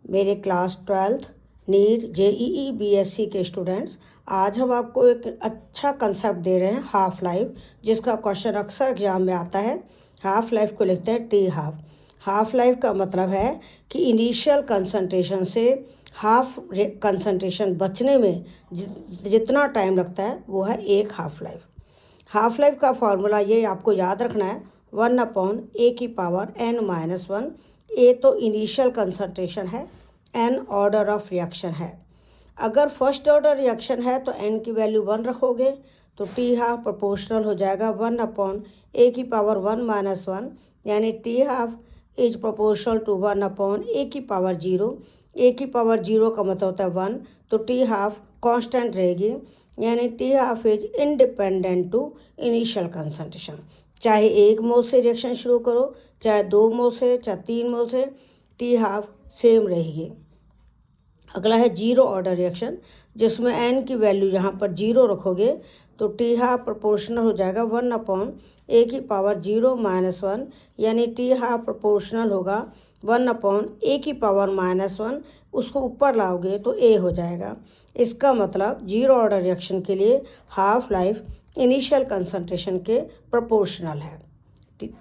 मेरे class 12th NEET JEE BSc के students, आज हम आपको एक अच्छा कंसेप्ट दे रहे हैं हाफ लाइफ, जिसका क्वेश्चन अक्सर एग्जाम में आता है। हाफ लाइफ को लिखते हैं टी हाफ। हाफ लाइफ का मतलब है कि इनिशियल कंसंट्रेशन से हाफ कंसंट्रेशन बचने में जितना टाइम लगता है वो है एक हाफ लाइफ। हाफ लाइफ का फॉर्मूला ये आपको याद रखना है, 1/n-1। ए तो इनिशियल कंसंट्रेशन है, एन ऑर्डर ऑफ रिएक्शन है। अगर फर्स्ट ऑर्डर रिएक्शन है तो एन की वैल्यू 1 रखोगे तो टी हाफ प्रोपोर्शनल हो जाएगा 1/(a⁻1 - 1), यानी T half is proportional to 1/(a⁻0). a⁻0 का मतलब होता है 1, तो टी हाफ कांस्टेंट रहेगी, यानी T half is independent to initial concentration. चाहे 1 मोल से रिएक्शन शुरू करो, चाहे 2 मोल से, चाहे 3 मोल से, टी हाफ सेम रहेगी। अगला है जीरो ऑर्डर रिएक्शन, जिसमें एन की वैल्यू यहाँ पर 0 रखोगे तो टी हाफ प्रोपोर्शनल हो जाएगा 1/(a⁻0 - 1), यानी टी हाफ प्रोपोर्शनल होगा 1/(a⁻1). उसको ऊपर लाओगे तो ए हो जाएगा। इसका मतलब जीरो ऑर्डर रिएक्शन के लिए हाफ लाइफ इनिशियल कंसंट्रेशन के प्रोपोर्शनल है।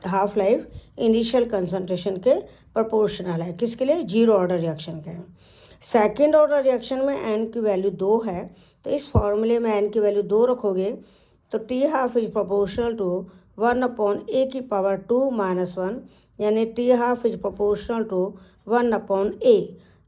हाफ लाइफ इनिशियल कंसंट्रेशन के प्रोपोर्शनल है किसके लिए? जीरो ऑर्डर रिएक्शन के। सेकेंड ऑर्डर रिएक्शन में एन की वैल्यू 2 है, तो इस फॉर्मूले में एन की वैल्यू 2 रखोगे तो T half is proportional to 1/(a⁻2 - 1), यानी T half is proportional to 1/a।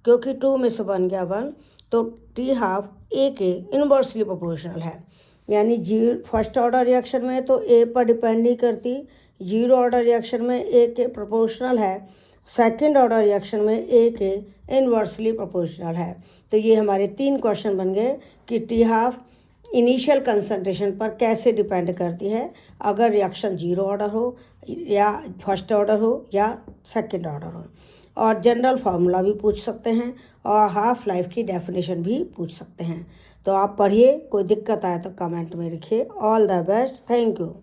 क्योंकि 2 में से बन गया 1, तो टी हाफ ए के इन्वर्सली प्रोपोर्शनल है। यानी फर्स्ट ऑर्डर रिएक्शन में तो ए पर डिपेंड नहीं करती, जीरो ऑर्डर रिएक्शन में ए के प्रोपोर्शनल है, सेकंड ऑर्डर रिएक्शन में ए के इन्वर्सली प्रोपोर्शनल है। तो ये हमारे 3 क्वेश्चन बन गए कि टी हाफ इनिशियल कंसंट्रेशन पर कैसे डिपेंड करती है, अगर रिएक्शन जीरो ऑर्डर हो या फर्स्ट ऑर्डर हो या सेकंड ऑर्डर हो। और जनरल फार्मूला भी पूछ सकते हैं और हाफ लाइफ की डेफिनेशन भी पूछ सकते हैं। तो आप पढ़िए, कोई दिक्कत आए तो कमेंट में लिखिए। All the best, thank you.